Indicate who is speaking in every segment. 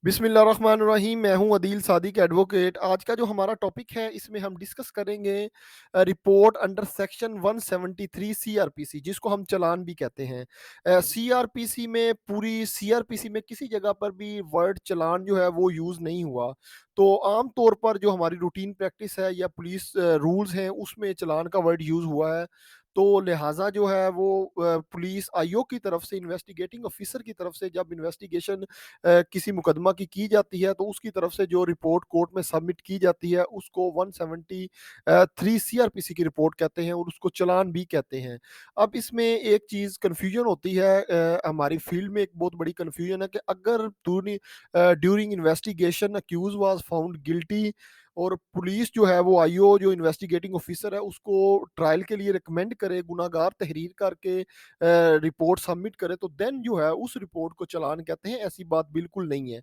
Speaker 1: बिस्मिल्लाहिर्रहमानिर्रहीम। मैं हूं अदील सादिक एडवोकेट। आज का जो हमारा टॉपिक है इसमें हम डिस्कस करेंगे रिपोर्ट अंडर सेक्शन 173 सीआरपीसी, जिसको हम चालान भी कहते हैं। सीआरपीसी में पूरी सीआरपीसी में किसी जगह पर भी वर्ड चालान जो है वो यूज़ नहीं हुआ। तो आम तौर पर जो हमारी रूटीन प्रैक्टिस है या पुलिस रूल्स हैं उसमें चालान का वर्ड यूज़ हुआ है। तो लिहाजा जो है वो पुलिस आईओ की तरफ से, इन्वेस्टिगेटिंग ऑफिसर की तरफ से जब इन्वेस्टिगेशन किसी मुकदमा की जाती है तो उसकी तरफ से जो रिपोर्ट कोर्ट में सबमिट की जाती है उसको 173 सीआरपीसी की रिपोर्ट कहते हैं और उसको चालान भी कहते हैं। अब इसमें एक चीज़ कन्फ्यूजन होती है, हमारी फील्ड में एक बहुत बड़ी कन्फ्यूजन है कि अगर during investigation accused was found guilty और पुलिस जो है वो आईओ जो इन्वेस्टिगेटिंग ऑफिसर है उसको ट्रायल के लिए रिकमेंड करे, गुनाहगार तहरीर करके रिपोर्ट सबमिट करे, तो देन जो है उस रिपोर्ट को चालान कहते हैं। ऐसी बात बिल्कुल नहीं है।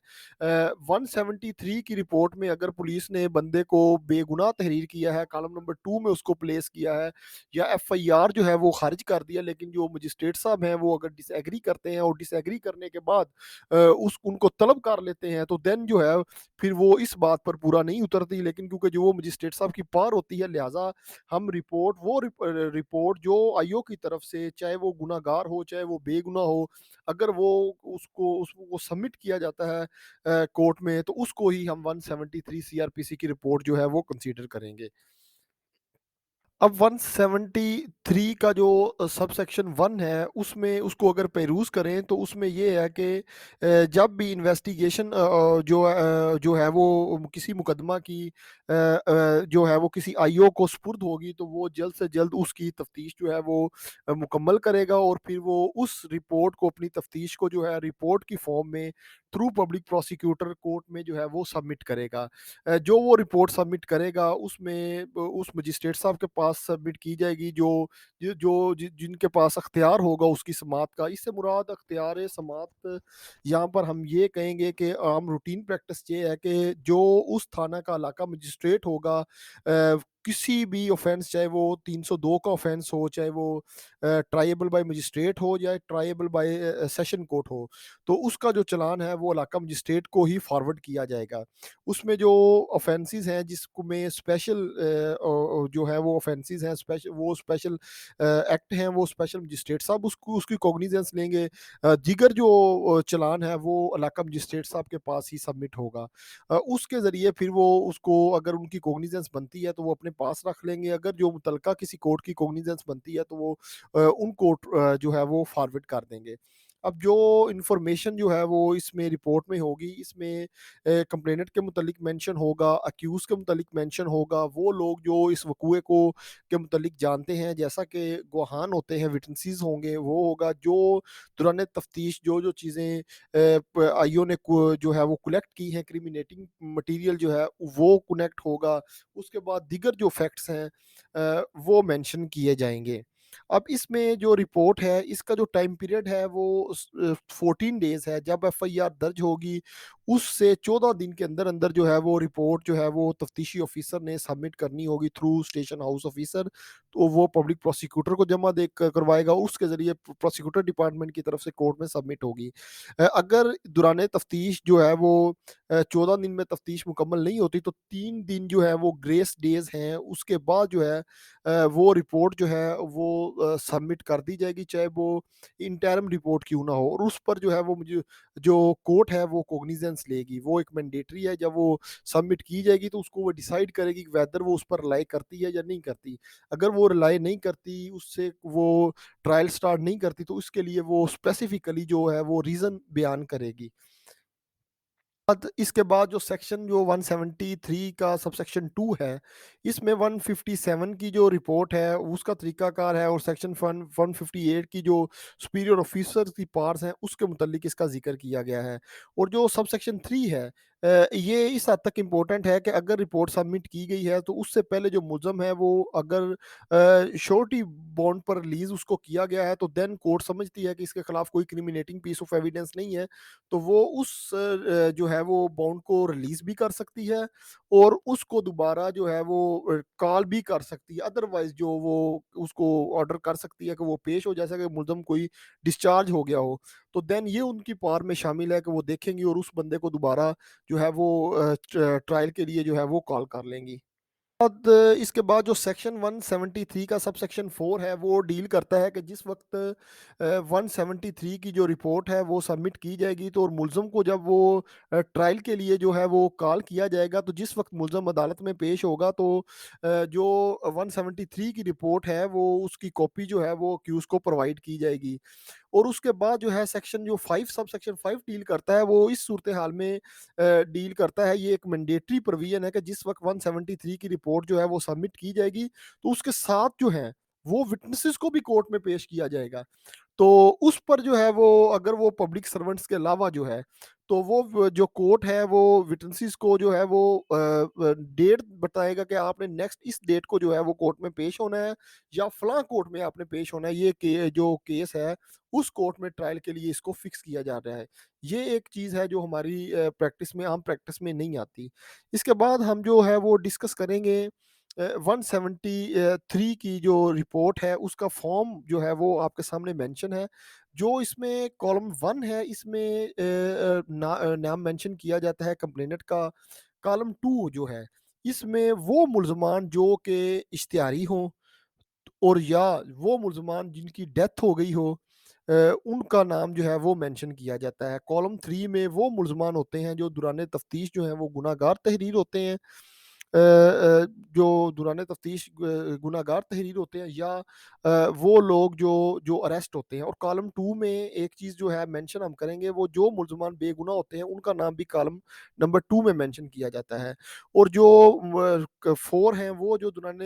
Speaker 1: 173 की रिपोर्ट में अगर पुलिस ने बंदे को बेगुनाह तहरीर किया है, कॉलम नंबर 2 में उसको प्लेस किया है या एफआईआर जो है वो खारिज कर दिया, लेकिन जो मजिस्ट्रेट साहब हैं वो अगर डिसएग्री करते हैं और डिसएग्री करने के बाद उस उनको तलब कर लेते हैं, तो देन जो है फिर वो इस बात पर पूरा नहीं उतरती। लेकिन क्योंकि जो वो मजिस्ट्रेट साहब की पावर होती है, लिहाजा हम रिपोर्ट जो आईओ की तरफ से, चाहे वो गुनाहगार हो चाहे वो बेगुनाह हो, अगर वो उसको सबमिट किया जाता है कोर्ट में, तो उसको ही हम 173 सीआरपीसी की रिपोर्ट जो है वो कंसीडर करेंगे। अब 173 का जो सबसेक्शन 1 है उसमें उसको अगर पेरूज़ करें तो उसमें ये है कि जब भी इन्वेस्टिगेशन जो है वो किसी मुकदमा की जो है वो किसी आईओ को सुपुर्द होगी, तो वो जल्द से जल्द उसकी तफ्तीश जो है वो मुकम्मल करेगा और फिर वो उस रिपोर्ट को, अपनी तफ्तीश को जो है रिपोर्ट की फॉर्म में थ्रू पब्लिक प्रोसिक्यूटर कोर्ट में जो है वो सबमिट करेगा। जो वो रिपोर्ट सबमिट करेगा उसमें उस मजिस्ट्रेट साहब के पास सबमिट की जाएगी, जो जि जो जि जिनके पास अख्तियार होगा उसकी समाअत का। इससे मुराद अख्तियार समाअत यहाँ पर हम ये कहेंगे कि आम रूटीन प्रैक्टिस ये है कि जो उस थाना का इलाका मजिस्ट्रेट होगा, किसी भी ऑफेंस, चाहे वो 302 का ऑफेंस हो, चाहे वो ट्राइएबल बाय मजिस्ट्रेट हो या ट्राइएबल बाय सेशन कोर्ट हो, तो उसका जो चालान है वो इलाका मजिस्ट्रेट को ही फॉरवर्ड किया जाएगा। उसमें जो ऑफेंसेस हैं जिसको में स्पेशल जो है वो ऑफेंसेस हैं, स्पेशल एक्ट हैं, वो स्पेशल मजिस्ट्रेट साहब उसको उसकी कॉग्निजेंस लेंगे। दीगर जो चालान है वो इलाका मजिस्ट्रेट साहब के पास ही सबमिट होगा। उसके ज़रिए फिर वो उसको, अगर उनकी कॉग्निजेंस बनती है तो वो अपने पास रख लेंगे, अगर जो मुतलका किसी कोर्ट की कॉग्निजेंस बनती है तो वो उनको जो है वो फॉरवर्ड कर देंगे। अब जो इन्फॉर्मेशन जो है वो इसमें रिपोर्ट में होगी, इसमें कंप्लेनेंट के मुतालिक मेंशन होगा, अक्यूज़ के मुतालिक मेंशन होगा, वो लोग जो इस वक़ूए को के मुतालिक जानते हैं, जैसा कि गवाहान होते हैं, विटनेसेस होंगे, वो होगा जो दौरान तफ्तीश जो चीज़ें आईओ ने जो है वो कलेक्ट की हैं, क्रिमिनेटिंग मटेरियल जो है वो कनेक्ट होगा। उसके बाद दीगर जो फैक्ट्स हैं वो मेंशन किए जाएंगे। अब इसमें जो रिपोर्ट है इसका जो टाइम पीरियड है वो 14 डेज़ है। जब एफआईआर दर्ज होगी उससे 14 दिन के अंदर अंदर जो है वो रिपोर्ट जो है वो तफ्तीशी ऑफिसर ने सबमिट करनी होगी थ्रू स्टेशन हाउस ऑफिसर। तो वो पब्लिक प्रोसिक्यूटर को जमा दे करवाएगा, उसके ज़रिए प्रोसिक्यूटर डिपार्टमेंट की तरफ से कोर्ट में सबमिट होगी। अगर दौरान तफ्तीश जो है वो 14 दिन में तफ्तीश मुकम्मल नहीं होती तो 3 दिन जो है वो ग्रेस डेज़ हैं, उसके बाद जो है वो रिपोर्ट जो है वो सबमिट कर दी जाएगी, चाहे वो इंटरिम रिपोर्ट क्यों ना हो, और उस पर जो है वो मुझे जो कोर्ट है वो कॉग्निजेंस लेगी। वो एक मैंडेटरी है, जब वो सबमिट की जाएगी तो उसको वो डिसाइड करेगी कि वेदर वो उस पर रिलाई करती है या नहीं करती। अगर वो रिलाई नहीं करती, उससे वो ट्रायल स्टार्ट नहीं करती, तो उसके लिए वो स्पेसिफिकली जो है वो रीज़न बयान करेगी। इसके बाद जो सेक्शन जो 173 का सबसेक्शन 2 है, इसमें 157 की जो रिपोर्ट है उसका तरीकाकार है, और सेक्शन 158 की जो सुपीरियर ऑफिसर की पावर्स हैं उसके मुतालिक इसका जिक्र किया गया है। और जो सबसेक्शन 3 है, ये इस हद तक इम्पोर्टेंट है कि अगर रिपोर्ट सबमिट की गई है तो उससे पहले जो मुलज़म है वो अगर श्योरिटी बॉन्ड पर रिलीज़ उसको किया गया है, तो देन कोर्ट समझती है कि इसके खिलाफ कोई क्रिमिनेटिंग पीस ऑफ एविडेंस नहीं है, तो वो उस जो है वो बॉन्ड को रिलीज़ भी कर सकती है और उसको दोबारा जो है वो कॉल भी कर सकती है। अदरवाइज़ जो वो उसको ऑर्डर कर सकती है कि वो पेश हो, जैसा कि मुल्ज़म कोई डिस्चार्ज हो गया हो। तो देन ये उनकी पावर में शामिल है कि वो देखेंगी और उस बंदे को दोबारा जो है वो ट्रायल के लिए जो है वो कॉल कर लेंगी। बाद इसके बाद जो सेक्शन 173 का सब सेक्शन 4 है वो डील करता है कि जिस वक्त 173 की जो रिपोर्ट है वो सबमिट की जाएगी, तो और मुलज़म को जब वो ट्रायल के लिए जो है वो कॉल किया जाएगा, तो जिस वक्त मुलज़म अदालत में पेश होगा तो जो 173 की रिपोर्ट है वो उसकी कॉपी जो है वो अक्यूज़ को प्रोवाइड की जाएगी। और उसके बाद जो है सेक्शन जो 5 सब सेक्शन 5 डील करता है वो इस सूरत हाल में डील करता है। ये एक मैंडेटरी प्रोविजन है कि जिस वक्त 173 की रिपोर्ट जो है वो सबमिट की जाएगी, तो उसके साथ जो है वो विटनेसेस को भी कोर्ट में पेश किया जाएगा। तो उस पर जो है वो अगर वो पब्लिक सर्वेंट्स के अलावा जो है, तो वो जो कोर्ट है वो विटनेसेस को जो है वो डेट बताएगा कि आपने नेक्स्ट इस डेट को जो है वो कोर्ट में पेश होना है या फलां कोर्ट में आपने पेश होना है। ये जो केस है उस कोर्ट में ट्रायल के लिए इसको फिक्स किया जा रहा है। ये एक चीज़ है जो हमारी प्रैक्टिस में आम प्रैक्टिस में नहीं आती। इसके बाद हम जो है वो डिस्कस करेंगे 173 की जो रिपोर्ट है उसका फॉर्म जो है वो आपके सामने मेंशन है। जो इसमें कॉलम 1 है इसमें नाम मेंशन किया जाता है कंप्लेनेंट का। कॉलम 2 जो है इसमें वो मुल्ज़मान जो कि इश्तिहारी हों और या वो मुल्ज़मान जिनकी डेथ हो गई हो, उनका नाम जो है वो मेंशन किया जाता है। कॉलम 3 में वो मुल्ज़मान होते हैं जो दौरान तफ्तीश जो हैं वो गुनाहगार तहरीर होते हैं। जो दौरान तफ्तीश गुनाहगार तहरीर होते हैं या वो लोग जो जो अरेस्ट होते हैं। और कॉलम 2 में एक चीज़ जो है मेंशन हम करेंगे, वो जो मुल्ज़मान बेगुनाह होते हैं उनका नाम भी कॉलम नंबर 2 में मेंशन किया जाता है। और जो 4 हैं वो जो दौरान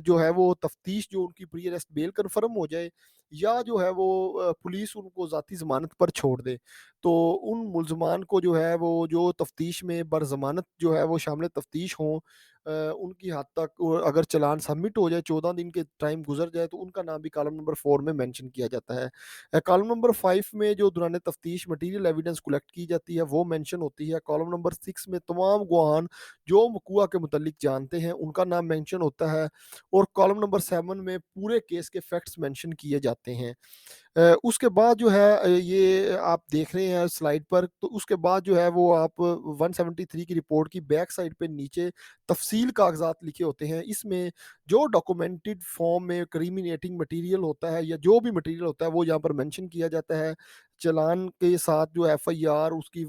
Speaker 1: जो है वो तफ्तीश जो उनकी प्री अरेस्ट बेल कन्फर्म हो जाए या जो है वो पुलिस उनको ज़ाती ज़मानत पर छोड़ दे, तो उन मुल्ज़मान को जो है वो जो तफ्तीश में बरज़मानत जो है वो शामिल तफ्तीश हों, उनकी हद तक अगर चालान सबमिट हो जाए, 14 दिन के टाइम गुज़र जाए, तो उनका नाम भी कॉलम नंबर 4 में मेंशन किया जाता है। कॉलम नंबर 5 में जो दौरान तफ्तीश मटीरियल एविडेंस कलेक्ट की जाती है वो मेंशन होती है। कॉलम नंबर 6 में तमाम गवाहान जो वक़ूआ के मुतल्लिक जानते हैं उनका नाम मेंशन होता है। और कॉलम नंबर 7 में पूरे केस के फैक्ट्स मेंशन किए जाते हैं। उसके बाद जो है ये आप देख रहे हैं स्लाइड पर, तो उसके बाद जो है वो आप 173 की रिपोर्ट की बैक साइड पे नीचे तफसील कागज़ात लिखे होते हैं। इसमें जो डॉक्यूमेंटेड फॉर्म में क्रिमिनेटिंग मटीरियल होता है या जो भी मटीरियल होता है वो यहाँ पर मेंशन किया जाता है। चालान के साथ जो एफआईआर उसकी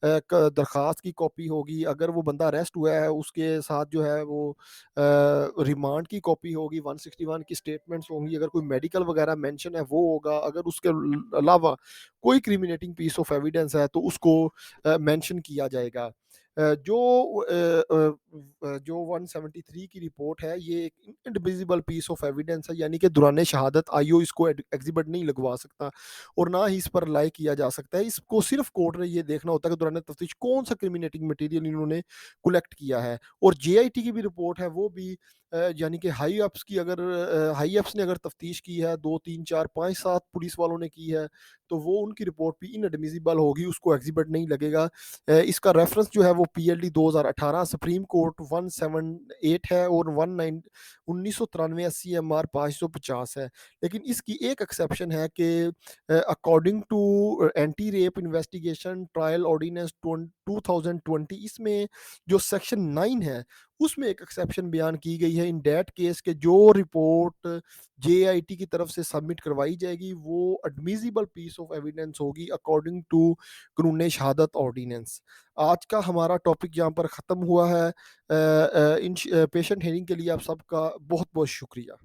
Speaker 1: दरखास्त की कॉपी होगी, अगर वो बंदा अरेस्ट हुआ है उसके साथ जो है वो रिमांड की कॉपी होगी, 161 की स्टेटमेंट्स होंगी, अगर कोई मेडिकल वगैरह मेंशन है वो होगा, अगर उसके अलावा कोई क्रिमिनेटिंग पीस ऑफ एविडेंस है तो उसको मेंशन किया जाएगा। जो 173 की रिपोर्ट है ये एक इनडिविजिबल पीस ऑफ एविडेंस है, यानी कि दौरान शहादत आईओ इसको एग्जिबिट नहीं लगवा सकता और ना ही इस पर अप्लाई किया जा सकता है। इसको सिर्फ कोर्ट ने ये देखना होता है कि दौरान तफ्तीश कौन सा क्रिमिनेटिंग मटेरियल इन्होंने कलेक्ट किया है। और जेआईटी की भी रिपोर्ट है वो भी यानी कि हाई अप्स की, अगर हाई अप्स ने अगर तफ्तीश की है 2 3 4 5 7 पुलिस वालों ने की है, तो वो उनकी रिपोर्ट भी इनएडमिसिबल होगी, उसको एग्जिबिट नहीं लगेगा। इसका रेफरेंस जो है वो पीएलडी 2018 सुप्रीम कोर्ट 178 है और 1993 सीएमआर 550 है। लेकिन इसकी एक एक्सेप्शन है कि according to anti rape investigation trial ordinance 2020, इसमें जो सेक्शन 9 है उसमें एक एक्सेप्शन बयान की गई है इन दैट केस के जो रिपोर्ट जेआईटी की तरफ से सबमिट करवाई जाएगी वो एडमिसिबल पीस ऑफ एविडेंस होगी अकॉर्डिंग टू कानून शहादत ऑर्डिनेंस। आज का हमारा टॉपिक यहाँ पर ख़त्म हुआ है। इन पेशेंट हेयरिंग के लिए आप सबका बहुत बहुत शुक्रिया।